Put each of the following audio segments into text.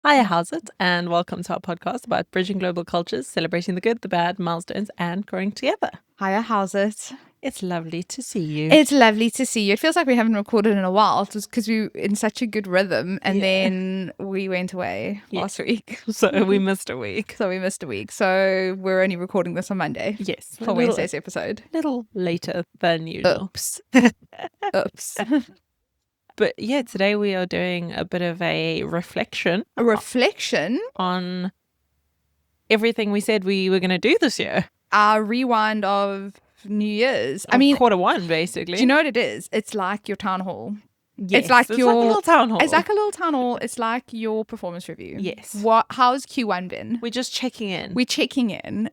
Hiya, how's it? And welcome to our podcast about bridging global cultures, celebrating the good, the bad, milestones, and growing together. Hiya, how's it? It's lovely to see you. It's lovely to see you. It feels like we haven't recorded in a while. It was because we were in such a good rhythm, and then we went away last week. So we missed a week. So we're only recording this on Monday. Yes. For Wednesday's episode. A little later than usual. Oops. But yeah, today we are doing a bit of a reflection. A reflection? On everything we said we were going to do this year. Our rewind of New Year's. Quarter one, basically. Do you know what it is? It's like your town hall. Yes, it's like a little town hall. It's like a little town hall. It's like your performance review. Yes. How's Q1 been? We're just checking in. We're checking in.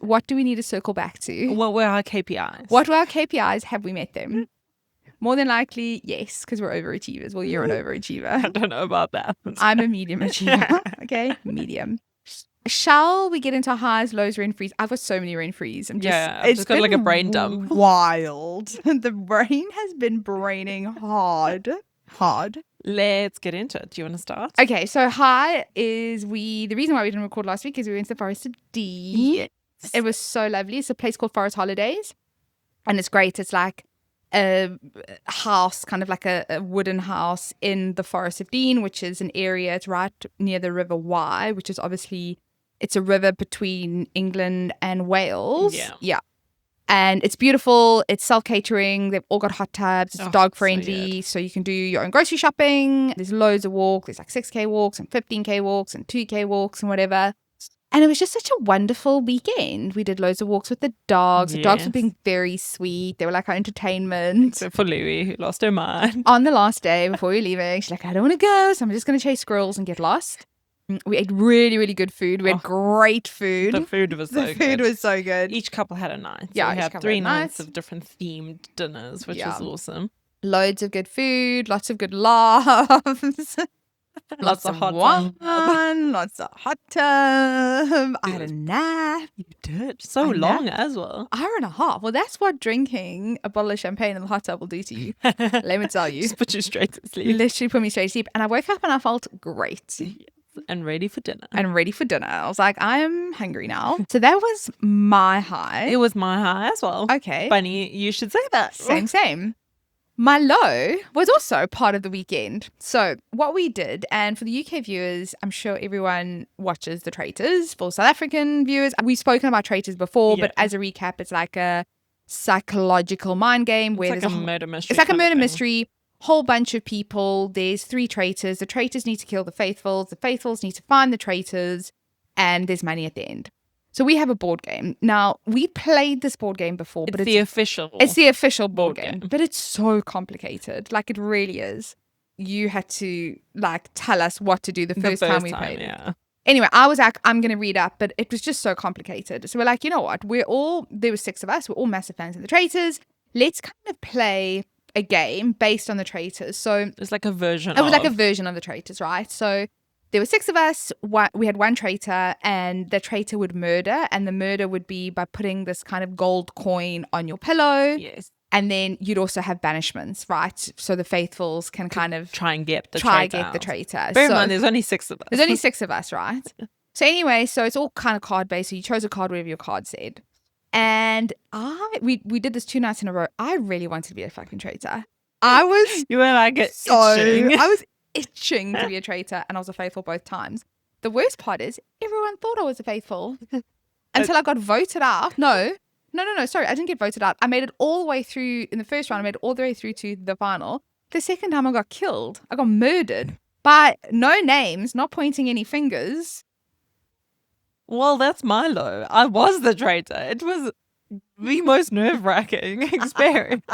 What do we need to circle back to? What were our KPIs? What were our KPIs? Have we met them? More than likely, yes, because we're overachievers. Well, you're an overachiever. I don't know about that. I'm a medium achiever. Okay, medium. Shall we get into highs, lows, rain freeze? I've got so many rain freeze. I've just got like a brain dump. Wild. The brain has been braining hard. Let's get into it. Do you want to start? Okay, so high is the reason why we didn't record last week is we went to the Forest of D. Yes. It was so lovely. It's a place called Forest Holidays, and it's great. It's like a house, kind of like a wooden house in the Forest of Dean, which is an area, it's right near the River Wye, which is obviously, it's a river between England and Wales. Yeah. And it's beautiful. It's self-catering. They've all got hot tubs. It's dog-friendly, so you can do your own grocery shopping. There's loads of walks. There's like 6K walks and 15K walks and 2K walks and whatever. And it was just such a wonderful weekend. We did loads of walks with the dogs. The dogs were being very sweet. They were like our entertainment. Except for Louie, who lost her mind. On the last day before we were leaving, she's like, I don't want to go, so I'm just going to chase squirrels and get lost. We ate really, really good food. We had great food. The food was so good. The food was so good. Each couple had a night. Yeah, we had 3 nights of different themed dinners, which was awesome. Loads of good food, lots of good laughs. Lots of hot wine, lots of hot tub. I had a nap. You did. So long as well. Hour and a half. Well, that's what drinking a bottle of champagne in the hot tub will do to you. Let me tell you. Just put you straight to sleep. Literally put me straight to sleep. And I woke up and I felt great. Yes. And ready for dinner. I was like, I'm hungry now. So that was my high. It was my high as well. Okay. Funny you should say that. Same. My low was also part of the weekend. So what we did, and for the UK viewers, I'm sure everyone watches The Traitors. For South African viewers, we've spoken about Traitors before, but as a recap, it's like a psychological mind game where it's like a murder mystery. It's like a murder mystery. Whole bunch of people. There's 3 traitors. The traitors need to kill the faithfuls. The faithfuls need to find the traitors, and there's money at the end. So we have a board game. Now, we played this board game before, but it's the official board game. But it's so complicated. Like, it really is. You had to like tell us what to do the first time we played it. Anyway, I was like, I'm going to read up, but it was just so complicated. So we're like, you know what? There were 6 of us. We're all massive fans of the traitors. Let's kind of play a game based on the traitors. So it's like a version. It was like a version of the traitors, right? So there were 6 of us. We had 1 traitor, and the traitor would murder, and the murder would be by putting this kind of gold coin on your pillow. Yes. And then you'd also have banishments, right? So the faithfuls can kind of try and get the traitor. Bear in mind, there's only 6 of us. There's only 6 of us, right? So anyway, so it's all kind of card based. So you chose a card, whatever your card said. And we did this 2 nights in a row. I really wanted to be a fucking traitor. You were like itching. I was itching to be a traitor, and I was a faithful both times. The worst part is everyone thought I was a faithful until I got voted out. No, sorry, I didn't get voted out. I made it all the way through in the first round. I made it all the way through to the final. The second time I got killed. I got murdered by no names, not pointing any fingers. Well, that's my low. I was the traitor. It was the most nerve-wracking experience.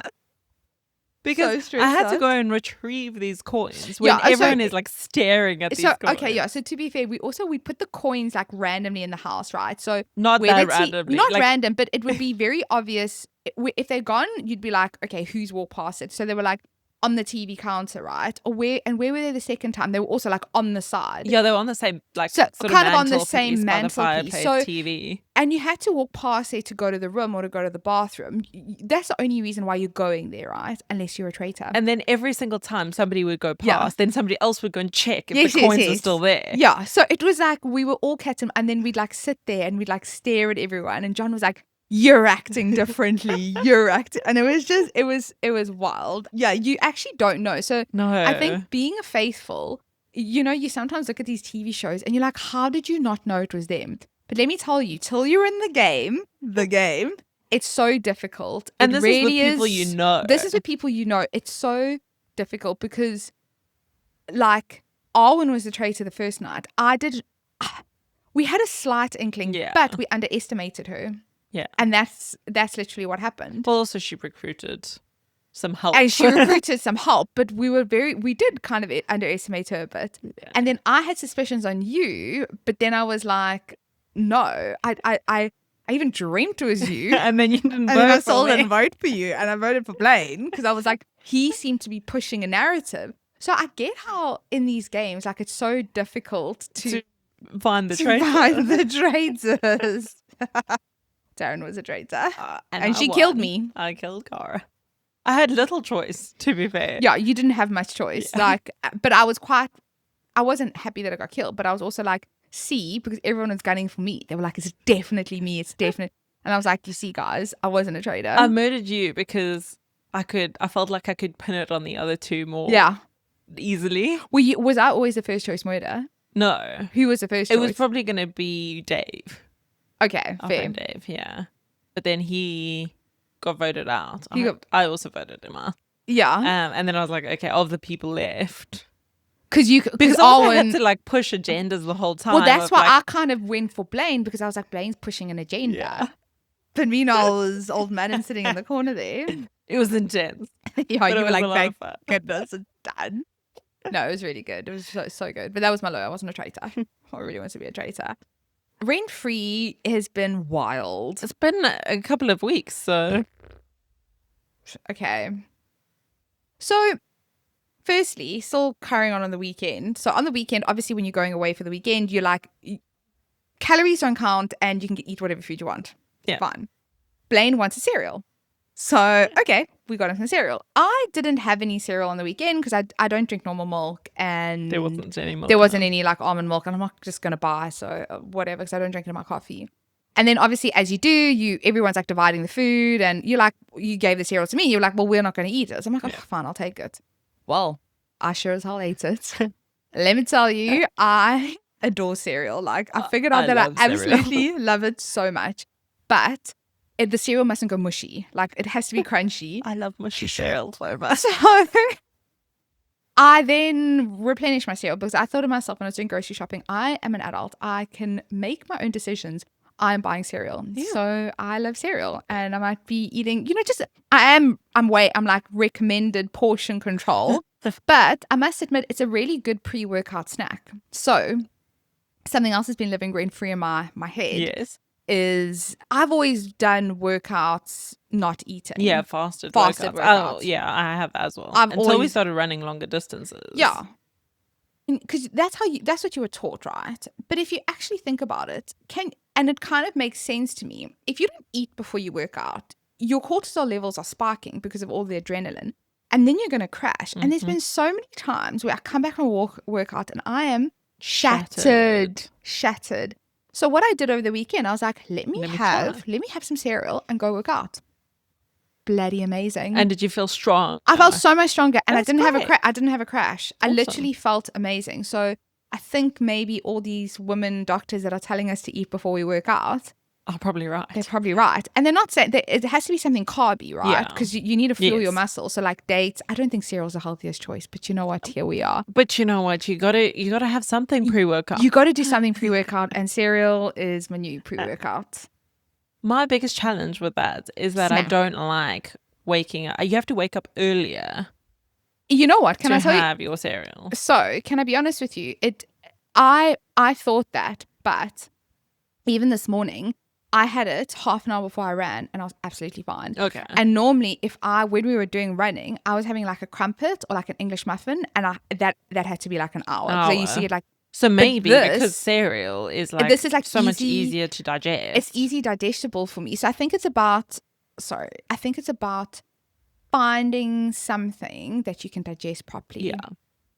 Because I had to go and retrieve these coins when everyone is like staring at these coins. Okay, yeah. So to be fair, we put the coins like randomly in the house, right? So not that randomly. Not random, but it would be very obvious. If they're gone, you'd be like, okay, who's walked past it? So they were like on the TV counter, right? Where were they the second time? They were also like on the side. Yeah, they were on the same, like, so sort kind of of on the same mantelpiece. mantelpiece. So TV. And you had to walk past it to go to the room or to go to the bathroom. That's the only reason why you're going there, right? Unless you're a traitor. And then every single time somebody would go past, then somebody else would go and check if the coins were still there. Yeah. So it was like we were all ketamine, and then we'd like sit there and we'd like stare at everyone. And John was like, "You're acting differently. You're acting," and it was just it was wild. Yeah, you actually don't know. So No, I think being a faithful, you sometimes look at these TV shows and you're like, how did you not know it was them? But let me tell you, till you're in the game, it's so difficult. And this is with people you know. This is with people you know. It's so difficult because, like, Arwen was the traitor the first night. We had a slight inkling, but we underestimated her. Yeah. And that's literally what happened. Well, also she recruited some help. And she recruited some help, but we did kind of underestimate her a bit. Yeah. And then I had suspicions on you, but then I was like, no, I even dreamt it was you. And then you didn't vote and I still didn't vote for you. And I voted for Blaine because I was like, he seemed to be pushing a narrative. So I get how in these games, like, it's so difficult to find the traitors. Darren was a traitor. And she killed me. I killed Cara. I had little choice, to be fair. Yeah, you didn't have much choice. Yeah. Like, but I wasn't happy that I got killed, but I was also like, see, because everyone was gunning for me. They were like, it's definitely me. It's definitely. And I was like, you see, guys, I wasn't a traitor. I murdered you because I felt like I could pin it on the other two more easily. Was I always the first choice murder? No. Who was the first choice? It was probably going to be Dave. Okay, fair. Dave, yeah. But then he got voted out. I also voted him out. Yeah. And then I was like, okay, of the people left. Because I had to like push agendas the whole time. Well, that's why I kind of went for Blaine, because I was like, Blaine's pushing an agenda. Yeah. But meanwhile, was old man sitting in the corner there. It was intense. Yeah, you were like, thank goodness it's done. No, it was really good. It was so good. But that was my low. I wasn't a traitor. I really wanted to be a traitor. Rent Free has been wild. It's been a couple of weeks, so. Okay. So, firstly, still carrying on the weekend. So, on the weekend, obviously, when you're going away for the weekend, you're like, calories don't count and you can eat whatever food you want. Yeah. Fine. Blaine wants a cereal. So, okay, we got him some cereal. I didn't have any cereal on the weekend because I don't drink normal milk, and there wasn't any milk. There wasn't any like almond milk, and I'm not just going to buy, so whatever, because I don't drink it in my coffee. And then obviously, as you do, everyone's like dividing the food, and you're like, you gave the cereal to me. You're like, well, we're not going to eat it. So I'm like, oh, fine, I'll take it. Well, I sure as hell ate it. Let me tell you, I adore cereal. Like, I figured out that I absolutely love it so much. But the cereal mustn't go mushy. Like, it has to be crunchy. I love mushy cereal so much. So I then replenished my cereal because I thought to myself when I was doing grocery shopping, I am an adult. I can make my own decisions. I'm buying cereal. Yeah. So I love cereal, and I might be eating, I'm like recommended portion control. But I must admit, it's a really good pre-workout snack. So something else has been living rent-free in my head. Yes. Is I've always done workouts not eating. Yeah, fasted workouts. Oh, yeah, I have as well. Until we started running longer distances. Yeah. Because that's what you were taught, right? But if you actually think about it, and it kind of makes sense to me. If you don't eat before you work out, your cortisol levels are spiking because of all the adrenaline. And then you're going to crash. Mm-hmm. And there's been so many times where I come back from a workout and I am shattered. So what I did over the weekend, I was like, let me have some cereal and go work out. Bloody amazing. And did you feel strong? I felt so much stronger, and I didn't have a crash. Awesome. I literally felt amazing. So I think maybe all these women doctors that are telling us to eat before we work out are probably right. They're probably right. And they're not saying it has to be something carby, right? Because you need to fuel your muscles. So like dates, I don't think cereal's the healthiest choice, but you know what? Here we are. But you know what? You gotta have something pre-workout. You gotta do something pre-workout, and cereal is my new pre-workout. My biggest challenge with that is that I don't like waking up. You have to wake up earlier. You know what? Can I tell you? To have your cereal. So, can I be honest with you? I thought that, but even this morning, I had it half an hour before I ran and I was absolutely fine. Okay. And normally when we were doing running, I was having like a crumpet or like an English muffin, and that had to be like an hour. So you see it like. So maybe because cereal is like, this is like so much easier to digest. It's easy digestible for me. So I think it's about finding something that you can digest properly. Yeah.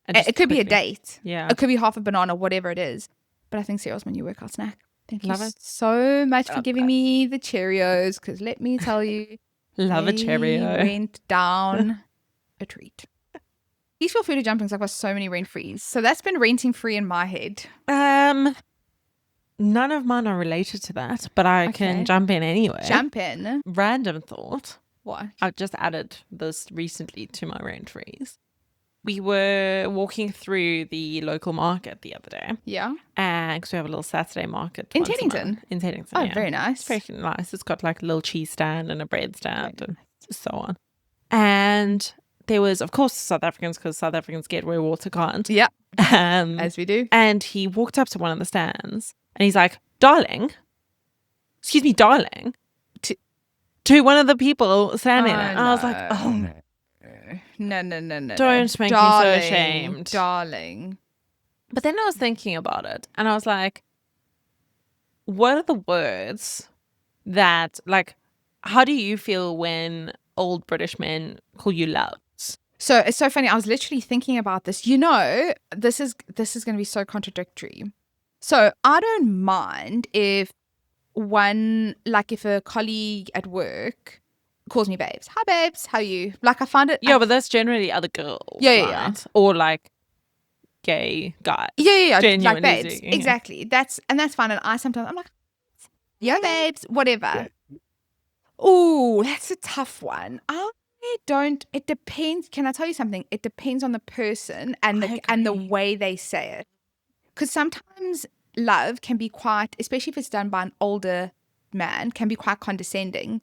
It could be a date. Yeah. It could be half a banana, whatever it is. But I think cereal's my new workout snack. Thank you Love it. so much for giving me the Cheerios, because let me tell you, love a Cheerio. Went down a treat. These feel free to jump in because I've got so many rent frees. So that's been renting free in my head. None of mine are related to that, but I can jump in anyway. Jump in. Random thought. What? I just added this recently to my rent freeze. We were walking through the local market the other day. Yeah. Because we have a little Saturday market. In Teddington? In Teddington, Oh, very nice. It's very nice. It's got like a little cheese stand and a bread stand and so on. And there was, of course, South Africans, because South Africans get where water can't. Yeah. As we do. And he walked up to one of the stands and he's like, darling. To one of the people standing there. And I was like, oh, no. No. Don't make me so ashamed. Darling. But then I was thinking about it and I was like, what are the words that, like, how do you feel when old British men call you loves? So it's so funny. I was literally thinking about this. You know, this is going to be so contradictory. So I don't mind if a colleague at work calls me babes. Hi babes, how are you? Like I find it. Yeah, but that's generally other girls. Yeah. Right? Or like gay guys. Yeah. Genuinely like babes. speaking, exactly. That's fine. And I'm like, yo babes, whatever. Oh, that's a tough one. It depends. Can I tell you something? It depends on the person and the way they say it. Because sometimes love can be quite, especially if it's done by an older man, can be quite condescending.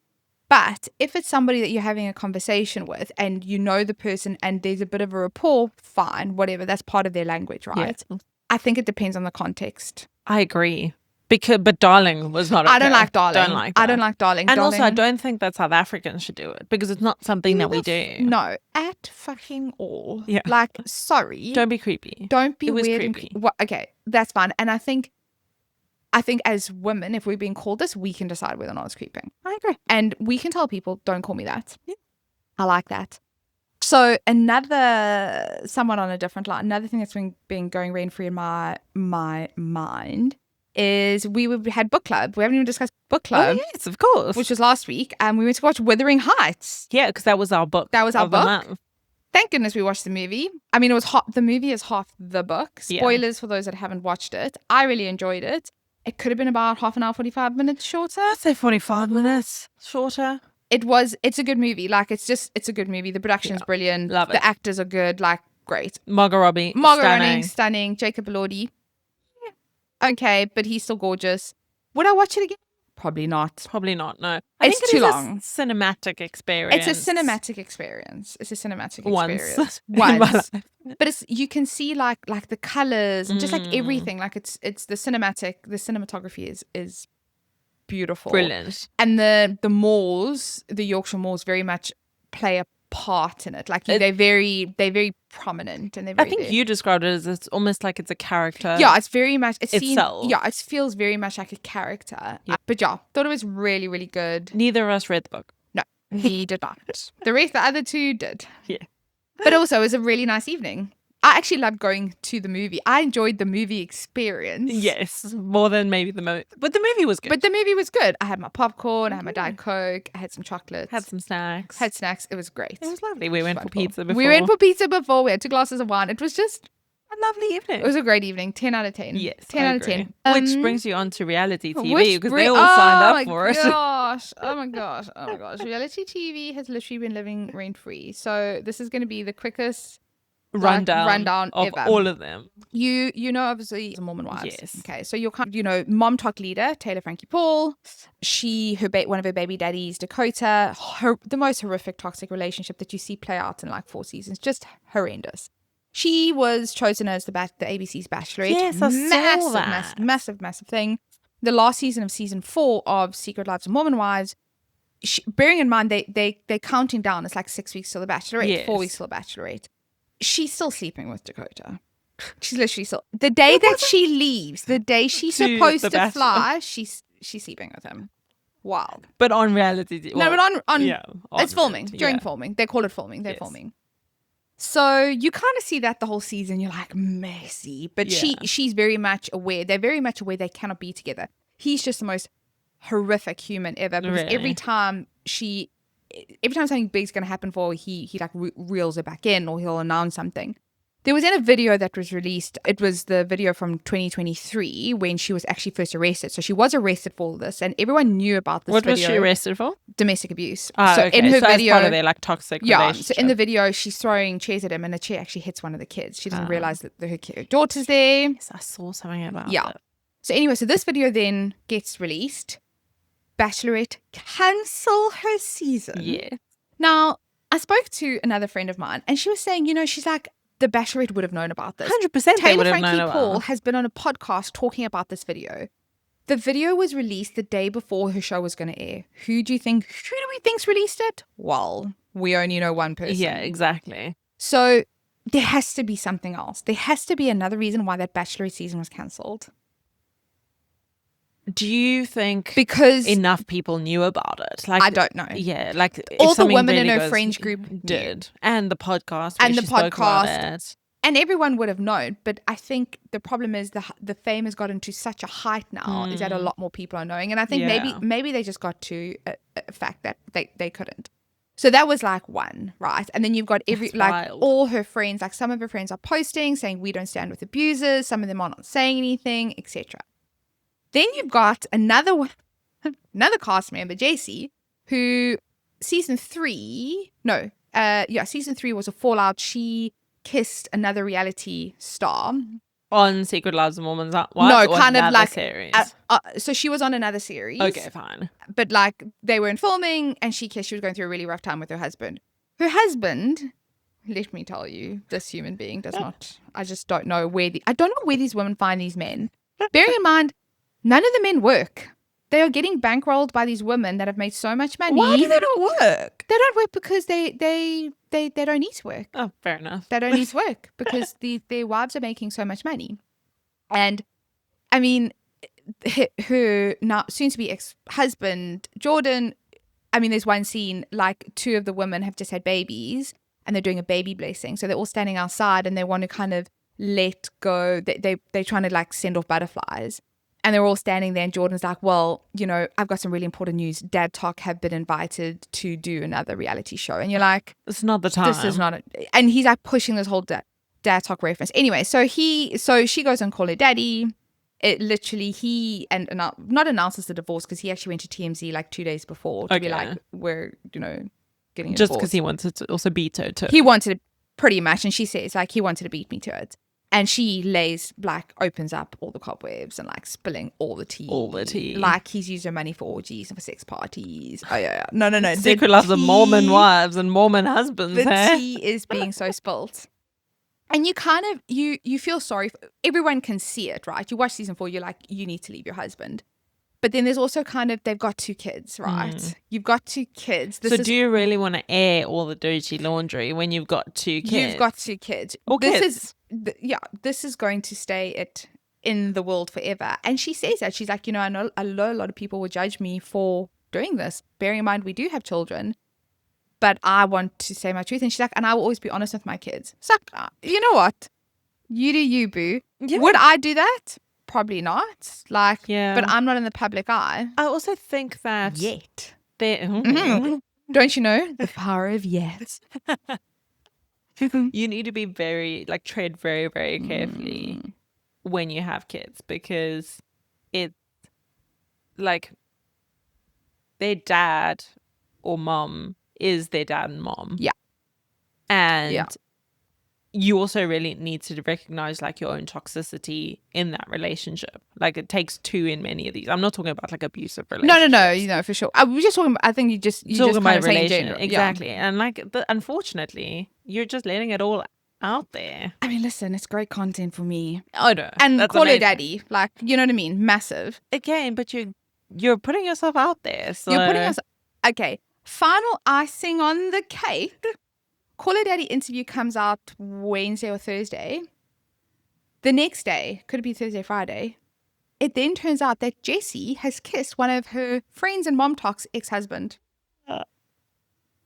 But if it's somebody that you're having a conversation with and you know the person and there's a bit of a rapport, fine, whatever. That's part of their language, right? Yeah. I think it depends on the context. I agree. But darling was not okay. I don't like darling. I don't like darling. And also, I don't think that South Africans should do it because it's not something that we do. No, at fucking all. Yeah. Like, sorry. Don't be creepy. Don't be weird. It was creepy. Okay, that's fine. And I think as women, if we're being called this, we can decide whether or not it's creeping. I agree. And we can tell people, don't call me that. Yeah. I like that. So someone on a different line, another thing that's been going rain-free in my mind is we had book club. We haven't even discussed book club. Oh, yes, of course. Which was last week. And we went to watch Wuthering Heights. Yeah, because that was our book. That was our book. The month. Thank goodness we watched the movie. I mean, the movie is half the book. Spoilers for those that haven't watched it. I really enjoyed it. It could have been about half an hour, 45 minutes shorter. I'd say 45 minutes shorter. It's a good movie. Like, it's a good movie. The production's brilliant. Love it. The actors are good. Like, great. Margot Robbie, stunning. Jacob Elordi. Yeah. Okay, but he's still gorgeous. Would I watch it again? Probably not. No. It's too long. A cinematic experience. It's a cinematic experience. Once. But you can see like the colors and just like everything. Like it's the cinematography is beautiful. Brilliant. And the malls, the Yorkshire malls very much play a part in it. Like they're very prominent and they're very I think you described it as it's almost like it's a character. Yeah, it's very much itself. It feels very much like a character. Yeah. But yeah, thought it was really, really good. Neither of us read the book. No, he did not. The other two did. Yeah. But also it was a really nice evening. I actually loved going to the movie. I enjoyed the movie experience. Yes, more than maybe the movie. But the movie was good. I had my popcorn, I had my Diet Coke, I had some chocolates. Had some snacks. It was great. It was lovely. We went for pizza before. We had 2 glasses of wine. It was just a lovely evening. It was a great evening. 10 out of 10. Yes, 10 out of 10. Which brings you on to reality TV because they all signed up for it. Oh my gosh. Reality TV has literally been living rent-free. So this is going to be the quickest rundown of ever. All of them. You know, obviously, the Mormon wives. Yes. Okay, so you're mom talk leader Taylor Frankie Paul. One of her baby daddies, Dakota. The most horrific toxic relationship that you see play out in like 4 seasons, just horrendous. She was chosen as the ABC's Bachelorette. Yes, I saw that. Massive thing. the last season of season 4 of Secret Lives of Mormon Wives, bearing in mind they're counting down, it's like 6 weeks till the Bachelorette, 4 weeks till the Bachelorette. She's still sleeping with Dakota. She's literally still, the day that she leaves, the day she's supposed to fly, she's sleeping with him. Wild. But on reality, no, but on it's filming during filming. They call it filming. They're filming. So you kind of see that the whole season. You're like, messy, but she's very much aware. They're very much aware they cannot be together. He's just the most horrific human ever, because every time something big's going to happen for her, he like reels her back in, or he'll announce something. There was in a video that was released, it was the video from 2023 when she was actually first arrested. So she was arrested for all this, and everyone knew about this video. What was she arrested for? Domestic abuse. So okay. In her video, as part of their like toxic relationship. So in the video, she's throwing chairs at him, and the chair actually hits one of the kids. She doesn't realize that her daughter's there. Yes, I saw something about it. So anyway, so this video then gets released. Bachelorette cancel her season. Yeah. Now, I spoke to another friend of mine, and she was saying, she's like, the Bachelorette would have known about this. 100% Taylor Frankie Paul has been on a podcast talking about this video. The video was released the day before her show was going to air. Who do we think's released it? Well, we only know one person. Yeah, exactly. So there has to be something else. There has to be another reason why that Bachelorette season was cancelled. Do you think because enough people knew about it? Like, I don't know. Yeah, like all the women in her friends group did, and the podcast, and everyone would have known. But I think the problem is the fame has gotten to such a height now is that a lot more people are knowing, and I think maybe they just got to a fact that they couldn't. So that was like one, right? And then you've got all her friends, like some of her friends are posting saying we don't stand with abusers. Some of them are not saying anything, etc. Then you've got another cast member, JC, who season 3 was a fallout. She kissed another reality star on Secret Lives of Mormons. No, kind of like series. So she was on another series. Okay, fine. But like they were in filming, and she kissed. She was going through a really rough time with her husband. Her husband, let me tell you, this human being does not. I just don't know where these women find these men. Bearing in mind, none of the men work. They are getting bankrolled by these women that have made so much money. Why do they not work? They don't work because they don't need to work. Oh, fair enough. They don't need to work because their wives are making so much money. And I mean, her now soon-to-be ex-husband, Jordan, I mean, there's one scene, like 2 of the women have just had babies and they're doing a baby blessing. So they're all standing outside and they want to kind of let go. They're trying to like send off butterflies. And they're all standing there, and Jordan's like, well, I've got some really important news. Dad Talk have been invited to do another reality show. And you're like, it's not the time. This is not it. And he's like pushing this whole Dad Talk reference. Anyway, so she goes and call her daddy. It literally, not announces the divorce, because he actually went to TMZ like 2 days before to be like, we're, getting a just divorce. because he wanted to also beat her too. He wanted to pretty much, and she says like he wanted to beat me to it. And she opens up all the cobwebs and like spilling all the tea. All the tea. Like he's used her money for orgies and for sex parties. Oh yeah. No. Secret Lives of Mormon wives and Mormon husbands. The tea is being so spilt. And you kind of, you feel sorry. Everyone can see it, right? You watch season 4, you're like, you need to leave your husband. But then there's also kind of, they've got 2 kids, right? You've got 2 kids. Do you really want to air all the dirty laundry when you've got 2 kids? You've got 2 kids. Or kids. This is going to stay in the world forever. And she says that. She's like, I know a lot of people will judge me for doing this. Bearing in mind, we do have children. But I want to say my truth. And she's like, and I will always be honest with my kids. It's like, you know what? You do you, boo. Yeah. Would I do that? Probably not. But I'm not in the public eye. I also think that yet. Don't you know the power of yet? You need to be tread very, very carefully when you have kids, because it's like their dad or mom is their dad and mom. Yeah. And you also really need to recognize like your own toxicity in that relationship. Like it takes 2 in many of these. I'm not talking about like abusive relationships. No, for sure. I was just talking about, I think you just talking about relation. Exactly. Yeah. And like unfortunately, you're just letting it all out there. I mean, listen, it's great content for me. Oh no. And Call Her Daddy. Like, you know what I mean? Massive. Again, but you're putting yourself out there. So you're putting yourself. Okay. Final icing on the cake. Call Her Daddy interview comes out Wednesday or Thursday. The next day, could it be Thursday, Friday? It then turns out that Jessie has kissed one of her friends and Mom Talk's ex-husband.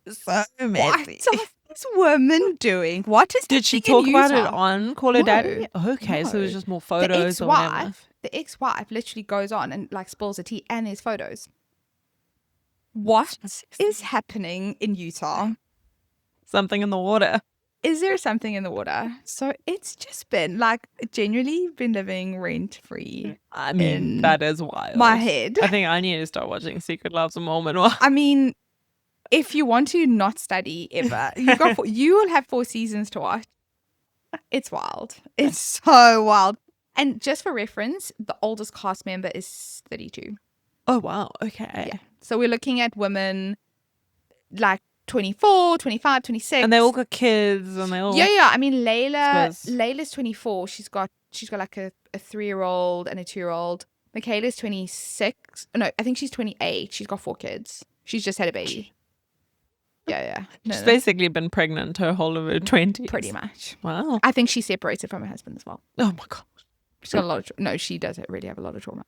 So messy. What is this woman doing? What is Did she talk about it on Call Her Daddy? Okay, no. So it was just more photos or whatever. The ex-wife literally goes on and like spills the tea, and there's photos. What is happening in Utah? Something in the water. Is there something in the water? So it's just been like genuinely been living rent-free. I mean, that is wild. My head. I think I need to start watching Secret Lives of Mormon. I mean, if you want to not study ever, you will have 4 seasons to watch. It's wild. It's so wild. And just for reference, the oldest cast member is 32. Oh, wow. Okay. Yeah. So we're looking at women like 24, 25, 26. And they all got kids and they all... Yeah. I mean, Layla's 24. She's got like a 3-year-old and a 2-year-old. Michaela's 26. No, I think she's 28. She's got 4 kids. She's just had a baby. Yeah. She's basically been pregnant her whole of her 20s. Pretty much. Wow. I think she's separated from her husband as well. Oh my God. She's got a lot of... No, she does really have a lot of trauma.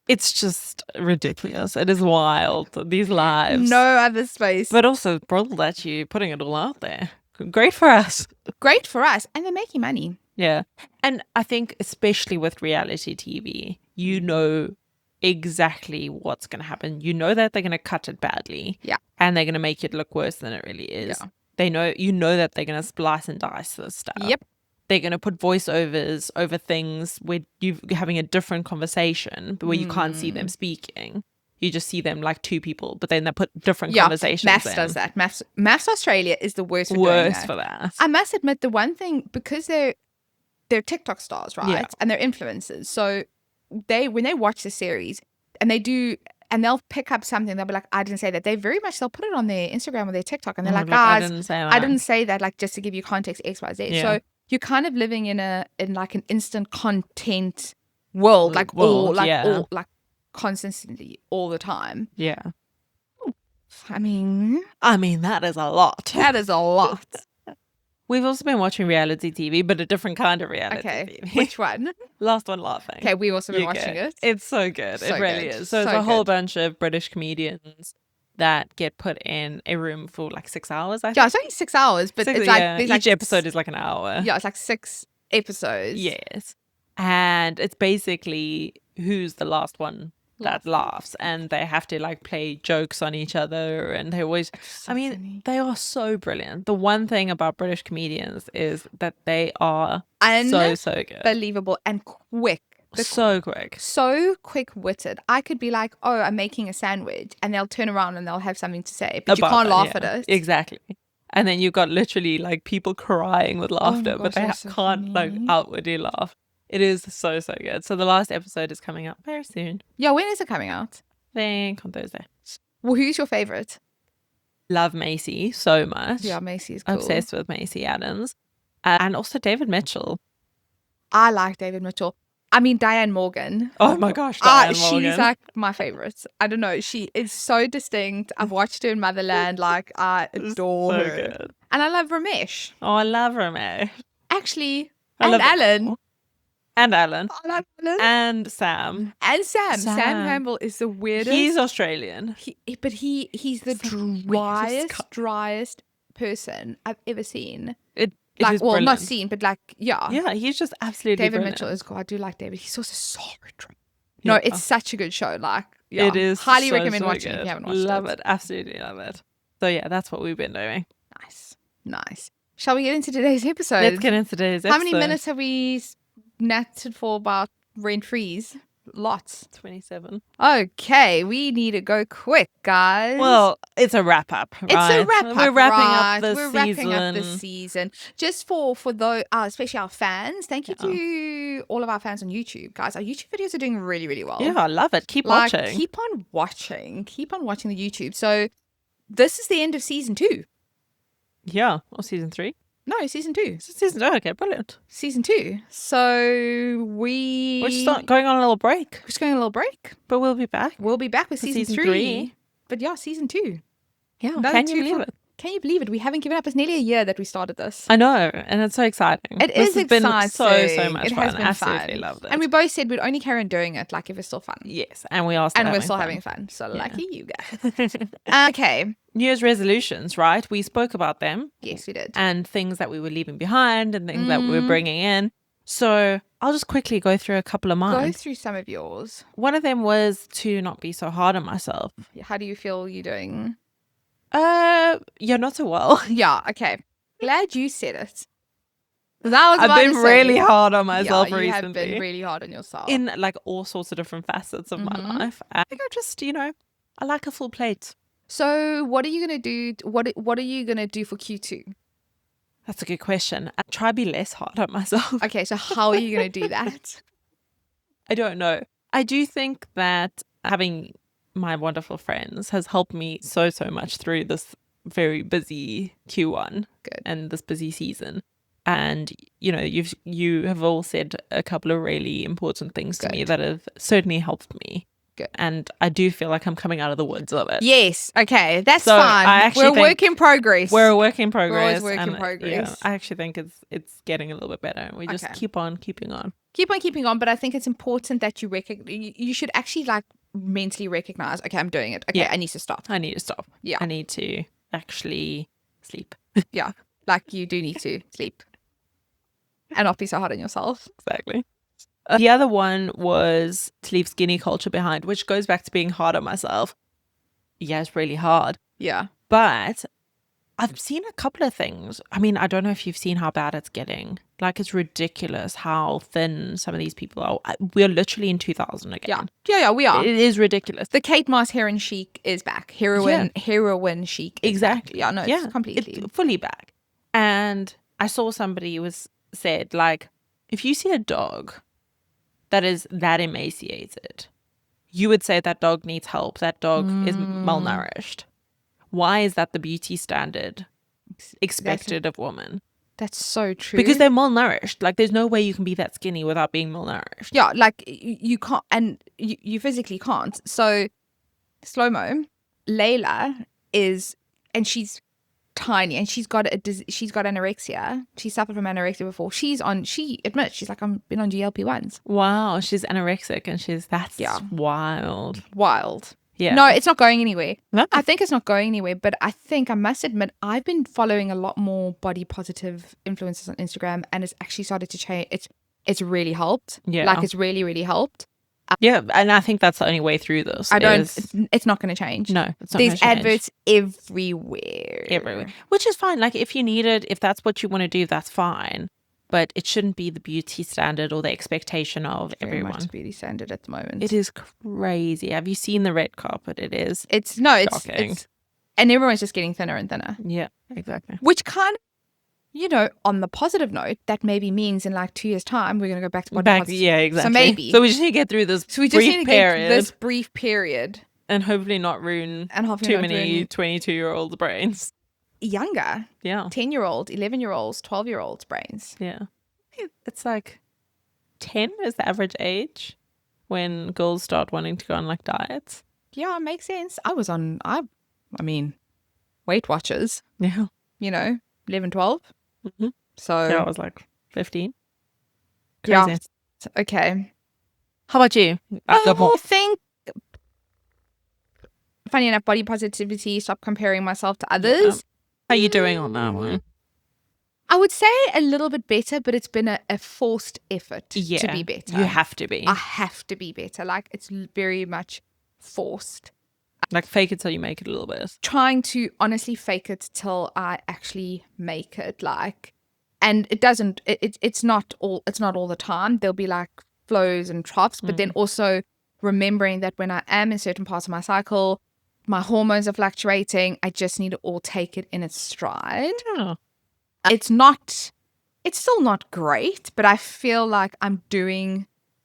It's just ridiculous. It is wild. These lives. No other space. But also, brutal that you're putting it all out there. Great for us. Great for us. And they're making money. Yeah. And I think especially with reality TV, you know exactly what's going to happen. You know that they're going to cut it badly. Yeah. And they're going to make it look worse than it really is. Yeah. You know that they're going to splice and dice this stuff. Yep. They're going to put voiceovers over things where you're having a different conversation, but where you can't see them speaking. You just see them like 2 people, but then they put different conversations Maths in. does that. Maths Australia is the worst for doing that. For that. I must admit, the one thing, because they're TikTok stars, right? Yeah. And they're influencers. So when they watch the series and they'll pick up something, they'll be like, I didn't say that. They'll put it on their Instagram or their TikTok, and they're like, guys, I didn't say that, like, just to give you context, X, Y, Z. Yeah. So you're kind of living in like an instant content world, all constantly all the time. Yeah. I mean, that is a lot. That is a lot. We've also been watching reality TV, but a different kind of reality TV. Which one? Last One Laughing. Okay, we've also been watching it. It's so good. It really is. So it's a whole bunch of British comedians that get put in a room for like 6 hours, I think. Yeah, it's only 6 hours, but it's like... Each episode is like an hour. Yeah, it's like 6 episodes. Yes. And it's basically who's the last one that laughs, and they have to like play jokes on each other, and they always... funny. They are so brilliant. The one thing about British comedians is that they are so good. Unbelievable and quick. So quick. So quick-witted. I could be like, oh, I'm making a sandwich, and they'll turn around and they'll have something to say, but you can't laugh at it. Exactly. And then you've got literally like people crying with laughter, but they can't like outwardly laugh. It is so good. So the last episode is coming out very soon. Yeah, when is it coming out? I think on Thursday. Well, who's your favorite? Love Macy so much. Yeah, Macy is cool. Obsessed with Macy Adams. And also David Mitchell. I like David Mitchell. I mean, Diane Morgan. Oh my gosh, Diane Morgan. She's like my favorite. I don't know. She is so distinct. I've watched her in Motherland. Like, I adore her. Good. And I love Ramesh. Oh, I love Ramesh. Actually, and Alan. And Alan. I love Alan. And Sam. And Sam. Sam Campbell is the weirdest. He's Australian. But he's the driest person I've ever seen. Like, well, not seen, but like, yeah. Yeah, he's just absolutely David brilliant. Mitchell is cool. I do like David. He's also so drunk. No, it's such a good show. Like, yeah. It is. Highly recommend watching it if you haven't watched it. Love it. Absolutely love it. So yeah, that's what we've been doing. Nice. Shall we get into today's episode? Let's get into today's episode. How many minutes have we natted for about rent freeze? Lots. 27. Okay, we need to go quick, guys. Well, it's a wrap up, right? It's a wrap up. We're wrapping right? up the We're season. wrapping up the season. Just for those, especially our fans. Thank you to all of our fans on YouTube, guys. Our YouTube videos are doing really, really well. Yeah, I love it. Keep watching. Keep on watching. Keep on watching the YouTube. So this is the end of season 2. Yeah, or season 3. No, season 2. Season 2. Okay, brilliant. Season 2. So we're just going on a little break. We're just going on a little break. But we'll be back. We'll be back with season 3. But yeah, season 2. Yeah, can you believe it? Can you believe it? We haven't given up. It's nearly a year that we started this. I know, and it's so exciting. This has been exciting. So much it fun. Has been I absolutely fun. loved it. And we both said we'd only carry on doing it like if it's still fun. Yes, and we are still having fun. So lucky you guys. Okay. New Year's resolutions, right? We spoke about them. Yes, we did. And things that we were leaving behind and things that we were bringing in. So I'll just quickly go through a couple of mine. Go through some of yours. One of them was to not be so hard on myself. How do you feel you're doing? You're not so well. Yeah, okay. Glad you said it. I've been really hard on myself recently. You have been really hard on yourself. In like all sorts of different facets of my life. I think I just, I like a full plate. So what are you going to do? What are you going to do for Q2? That's a good question. I try to be less hard on myself. Okay, so how are you going to do that? I don't know. I do think that having my wonderful friends has helped me so much through this very busy Q1 and this busy season. And you have all said a couple of really important things to me that have certainly helped me. Good. And I do feel like I'm coming out of the woods of it. Yes. Okay. That's fine. We're a work in progress. We're a work in progress. We're always work in progress. I actually think it's getting a little bit better. We just keep on keeping on. Keep on keeping on. But I think it's important that you should actually like mentally recognize, okay, I'm doing it. Okay, I need to stop. Yeah. I need to actually sleep. Yeah. Like you do need to sleep. And not be so hard on yourself. Exactly. The other one was to leave skinny culture behind, which goes back to being hard on myself. Yeah, it's really hard. Yeah. But I've seen a couple of things. I mean, I don't know if you've seen how bad it's getting. Like, it's ridiculous how thin some of these people are. We're literally in 2000 again. Yeah, we are. It is ridiculous. The Kate Moss heroin chic is back. Heroin chic is exactly. Back. Yeah, no, it's completely. It's fully back. And I saw somebody said, like, if you see a dog that is that emaciated, you would say that dog needs help. That dog is malnourished. Why is that the beauty standard expected of women? That's so true. Because they're malnourished. Like, there's no way you can be that skinny without being malnourished. Yeah, like you can't, and you physically can't. So, SLOMW, Layla and she's tiny, and she's got anorexia. She suffered from anorexia before. She admits, she's like, I've been on GLP-1s. Wow, she's anorexic, and that's wild. Yeah. No, it's not going anywhere. No. I think it's not going anywhere, but I must admit, I've been following a lot more body positive influencers on Instagram, and it's actually started to change. It's really helped. Yeah. Like, it's really, really helped. Yeah, and I think that's the only way through this. It's not going to change. No, it's not. There's adverts everywhere. Which is fine. Like, if you need it, if that's what you want to do, that's fine. But it shouldn't be the beauty standard or the expectation of everyone. Very much beauty standard at the moment. It is crazy. Have you seen the red carpet? It is. It's and everyone's just getting thinner and thinner. Yeah, exactly. Which kind of, on the positive note, that maybe means in like 2 years' time we're going to go back to body positive. Yeah, exactly. So maybe. So we just need to get through this. Brief period, and hopefully not ruin too many 22-year-olds' brains. Younger. Yeah. 10-year-old, 11-year-olds, 12-year-olds' brains. Yeah. It's like 10 is the average age when girls start wanting to go on like diets. Yeah, it makes sense. I was on, Weight Watchers. Yeah. 11, 12. Mm-hmm. So. Yeah, I was like 15. Crazy. Yeah. Okay. How about you? I think, funny enough, body positivity, stop comparing myself to others. Yeah. How are you doing on that one? I would say a little bit better, but it's been a forced effort to be better. You have to be. I have to be better. Like, it's very much forced. Like, fake it till you make it a little bit. Trying to honestly fake it till I actually make it. Like, and it doesn't. It's not all the time. There'll be like flows and troughs, but then also remembering that when I am in certain parts of my cycle, my hormones are fluctuating. I just need to all take it in its stride. Yeah. It's still not great, but I feel like I'm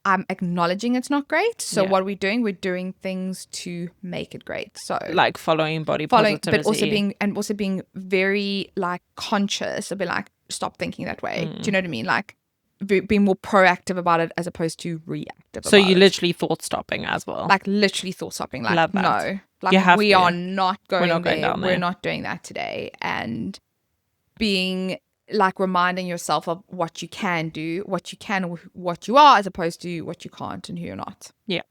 acknowledging it's not great. So what are we doing? We're doing things to make it great. So like following body positivity. But also being very like conscious of being like, stop thinking that way. Do you know what I mean? Like being more proactive about it as opposed to reactive. So you literally thought stopping as well. Like literally thought stopping. Like Love that. No, like we are not going We're not there. going down there. We're not doing that today. And being like reminding yourself of what you can do, what you can, what you are, as opposed to what you can't and who you're not. Yeah,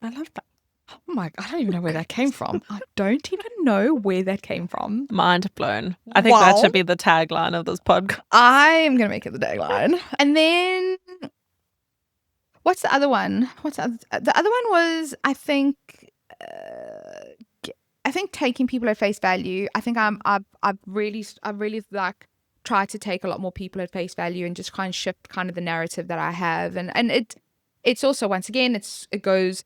I love that. Oh my, I don't even know where that came from. I don't even know where that came from. Mind blown. I think that should be the tagline of this podcast. I'm going to make it the tagline. And then what's the other one? The other one was, I think taking people at face value. I think I've really like tried to take a lot more people at face value and just kind of shift kind of the narrative that I have. And it's also, once again, it goes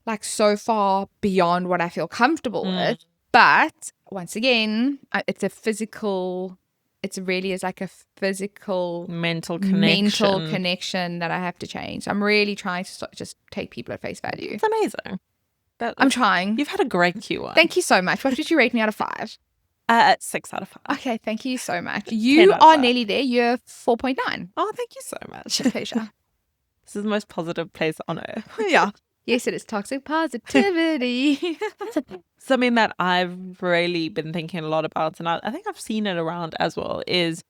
like so far beyond what I feel comfortable with. But once again, it really is like a physical mental connection that I have to change. I'm really trying to just take people at face value. It's amazing. I'm trying. You've had a great Q1. Thank you so much. What did you rate me out of 5? 6 out of 5. Okay, thank you so much. You are nearly there. You're 4.9. Oh, thank you so much. Pleasure. This is the most positive place on earth. Yeah. Yes, it is toxic positivity. Something that I've really been thinking a lot about, and I think I've seen it around as well, is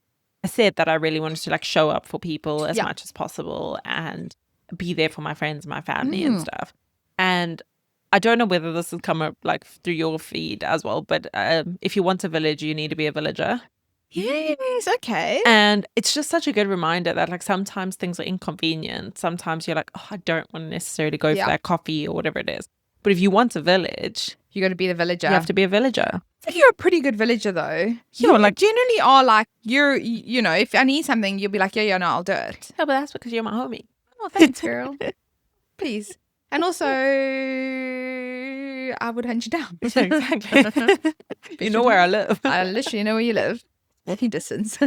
I said that I really wanted to like show up for people as much as possible and be there for my friends and my family and stuff. And I don't know whether this has come up like through your feed as well, but if you want a village, you need to be a villager. Yes, okay. And it's just such a good reminder that like sometimes things are inconvenient. Sometimes you're like, oh, I don't want to necessarily go for that coffee or whatever it is. But if you want a village, you got to be the villager. You have to be a villager. I think you're a pretty good villager though. You like generally are like, you know, if I need something, you'll be like, yeah, no, I'll do it. No, but that's because you're my homie. Oh, thanks, girl. Please. And also, I would hunt you down. Exactly. You know where I live. I literally know where you live. Walking distance.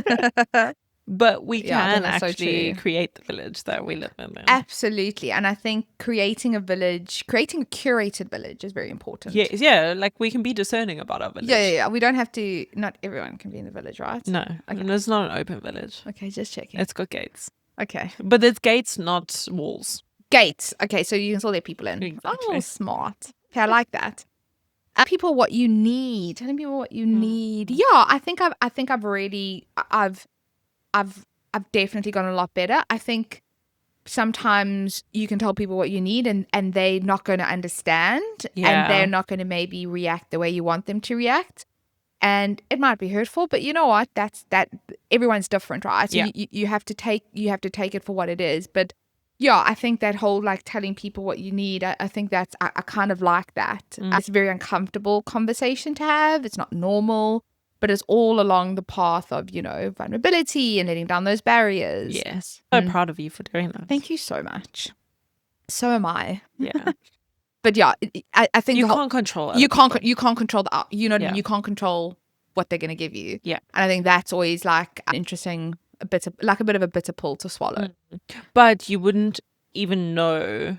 But we can actually create the village that we live in. Then. Absolutely. And I think creating a curated village is very important. Yes, yeah. Like we can be discerning about our village. Yeah. We don't have to, not everyone can be in the village, right? No. Okay. And it's not an open village. Okay, just checking. It's got gates. Okay. But there's gates, not walls. Gates. Okay, so you can still let people in. Exactly. Oh, smart. Okay, I like that. People what you need. Telling people what you need. Yeah, I think I've definitely gotten a lot better. I think sometimes you can tell people what you need and they're not going to understand and they're not going to maybe react the way you want them to react. And it might be hurtful, but you know what? That everyone's different, right? So you have to take it for what it is. But yeah, I think that whole like telling people what you need, I think I kind of like that. It's a very uncomfortable conversation to have. It's not normal, but it's all along the path of, you know, vulnerability and letting down those barriers. Yes. So proud of you for doing that. Thank you so much. So am I. Yeah. But yeah, I think you can't control it. You can't control you know what I mean? You can't control what they're going to give you. Yeah. And I think that's always like interesting. A bit of a bitter pill to swallow. But you wouldn't even know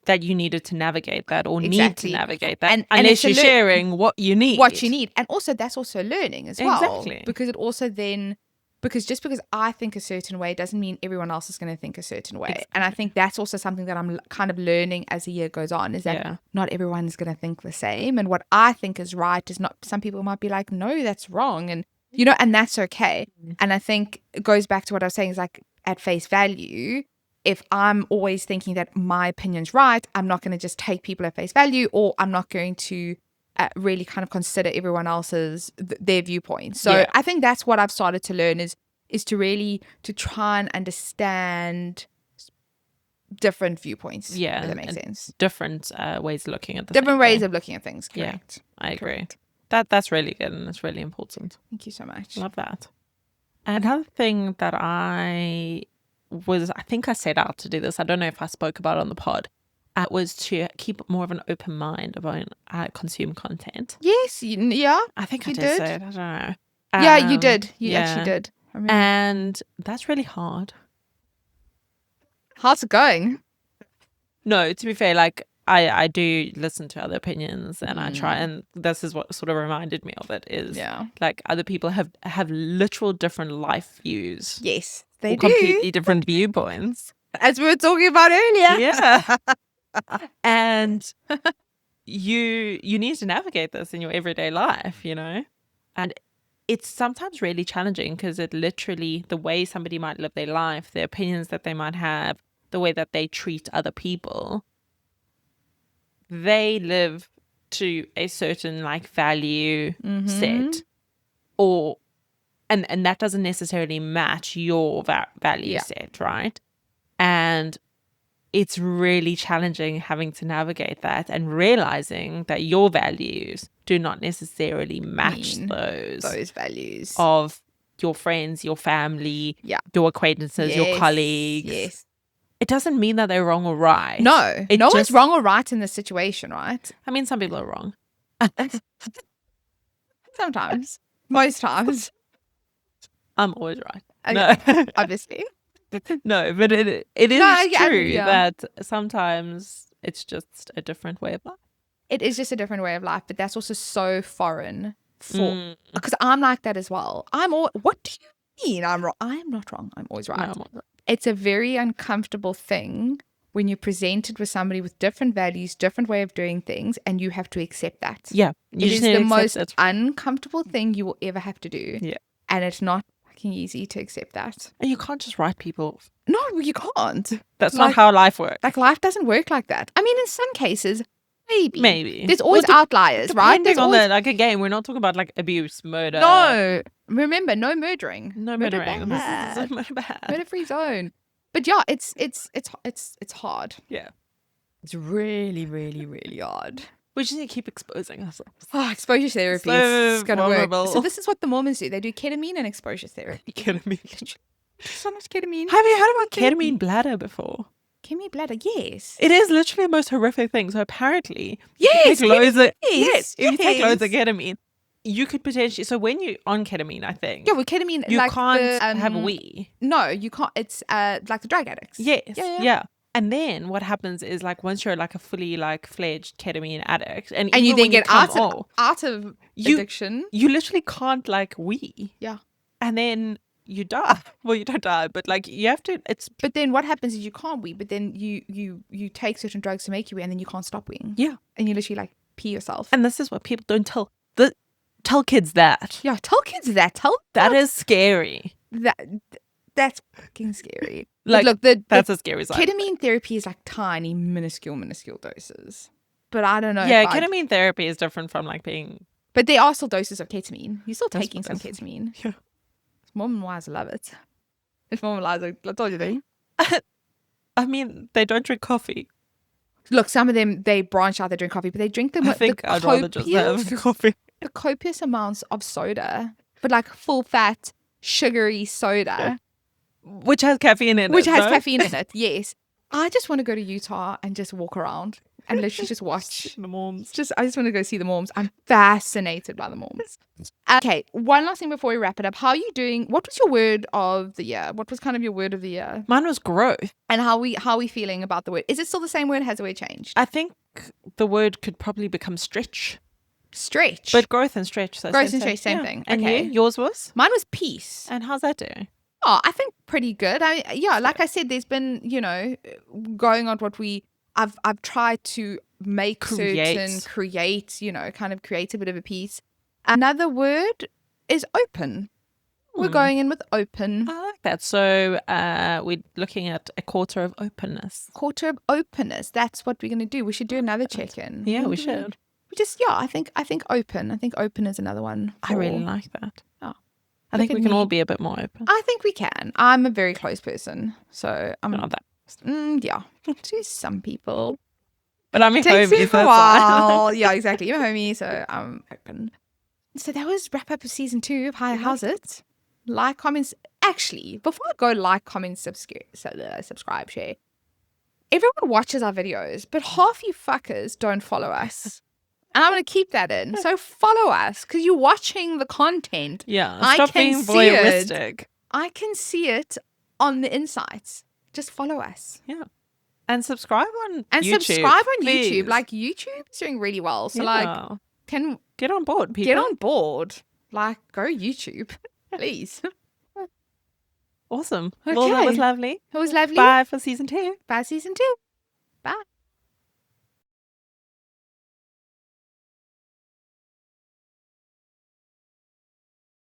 that you needed to navigate that or need to navigate that unless you're sharing what you need. And also that's also learning as well. Exactly. Because it also then, just because I think a certain way doesn't mean everyone else is going to think a certain way. Exactly. And I think that's also something that I'm kind of learning as the year goes on, is that not everyone's going to think the same. And what I think is right is not, some people might be like, no, that's wrong. And you know, and that's okay. And I think it goes back to what I was saying, is like at face value, if I'm always thinking that my opinion's right, I'm not going to just take people at face value, or I'm not going to really kind of consider everyone else's, their viewpoint. So I think that's what I've started to learn is to really, to try and understand different viewpoints. Yeah. If that makes sense. Different ways of looking at different ways of looking at things. Correct. Yeah, I agree. That's really good and it's really important. Thank you so much. Love that. Another thing that I think I set out to do this, I don't know if I spoke about it on the pod, was to keep more of an open mind about consume content. Yes, I think I did say it, I don't know. Yeah, you did. You actually did. And that's really hard. How's it going? No, to be fair, like I do listen to other opinions, and I try, and this is what sort of reminded me of it, is like other people have literal different life views. Yes, they do. Completely different viewpoints. As we were talking about earlier. Yeah. And you need to navigate this in your everyday life, you know? And it's sometimes really challenging because it literally, the way somebody might live their life, the opinions that they might have, the way that they treat other people, they live to a certain like value set, or and that doesn't necessarily match your value set, right? And it's really challenging having to navigate that and realizing that your values do not necessarily match those values of your friends, your family, your acquaintances, your colleagues. Yes. It doesn't mean that they're wrong or right. No, no one's wrong or right in this situation, right? I mean, some people are wrong. Sometimes. Most times. I'm always right. Okay. No. Obviously. No, but it is true that sometimes it's just a different way of life. It is just a different way of life, but that's also so foreign for, because I'm like that as well. What do you mean I'm wrong? I am not wrong. I'm always right. No, I'm always right. It's a very uncomfortable thing when you're presented with somebody with different values, different way of doing things, and you have to accept that. Yeah. It is the most uncomfortable thing you will ever have to do. Yeah. And it's not fucking easy to accept that. And you can't just write people off. No, you can't. That's not how life works. Like, life doesn't work like that. I mean, in some cases, maybe. There's always well, outliers, right? There's always like a game. We're not talking about like abuse, murder. No. Remember, no murdering. No murdering. This is murder bad. Murder-free zone. But yeah, it's hard. Yeah. It's really, really, really hard. We just need to keep exposing ourselves. Oh, exposure therapy is going to work. So this is what the Mormons do. They do ketamine and exposure therapy. Ketamine. So much ketamine. Have you heard about ketamine bladder before? Ketamine bladder, yes. It is literally the most horrific thing. So apparently, yes, if you take loads of ketamine, you could potentially. So when you're on ketamine, I think. Yeah, with ketamine, you like can't have a wee. No, you can't. It's like the drug addicts. Yes. Yeah. And then what happens is like once you're like a fully like fledged ketamine addict, and you then get out of addiction, you literally can't like wee. Yeah. And then you die. Well, you don't die, but like you have to. But then what happens is you can't wee, but then you take certain drugs to make you wee, and then you can't stop weeing. Yeah. And you literally like pee yourself. And this is what people don't tell. Tell kids that. Yeah, tell kids that. That is scary. That's fucking scary. Like, look, that's a scary side. Ketamine therapy is like tiny, minuscule doses. But I don't know. Yeah, ketamine therapy is different from like being. But there are still doses of ketamine. You're still taking some ketamine. Yeah. Mormon wives love it. It's Mormon wives, I told you they. I mean, they don't drink coffee. Look, some of them, they branch out, they drink coffee, but they drink them. I think I'd rather just have coffee. The copious amounts of soda, but like full fat, sugary soda. Yeah. Which has caffeine in it. Which has caffeine in it, yes. I just want to go to Utah and just walk around and literally just watch the Mormons. I just want to go see the Mormons. I'm fascinated by the Mormons. Okay, one last thing before we wrap it up. How are you doing? What was your word of the year? What was kind of your word of the year? Mine was growth. And how are we feeling about the word? Is it still the same word? Has the word changed? I think the word could probably become stretch. Stretch. But growth and stretch. So growth and stretch, same thing. And okay. Yours was? Mine was peace. And how's that doing? Oh, I think pretty good. Like I said, there's been, going on what I've tried to create, kind of create a bit of a piece. Another word is open. We're going in with open. I like that. So we're looking at a quarter of openness. Quarter of openness. That's what we're going to do. We should do another check-in. Yeah, we should. I think open. I think open is another one. I really like that. Oh. I think we can all be a bit more open. I think we can. I'm a very close person, so I'm not that. Yeah, to some people. But I'm a homie for a while. Yeah, exactly. You're a homie, so I'm open. So that was wrap up of season 2 of Hi. How's it? Like, comments. Actually, before I go, like, comment, subscribe, share. Everyone watches our videos, but half you fuckers don't follow us. And I'm going to keep that in. So follow us because you're watching the content. Yeah. Stop being voyeuristic. I can see it on the insights. Just follow us. Yeah. And subscribe on YouTube. please. Like, YouTube is doing really well. So like, can get on board, people. Get on board. Like, go YouTube, please. Awesome. Okay. Well, that was lovely. It was lovely. Bye for season 2. Bye, season 2. Bye.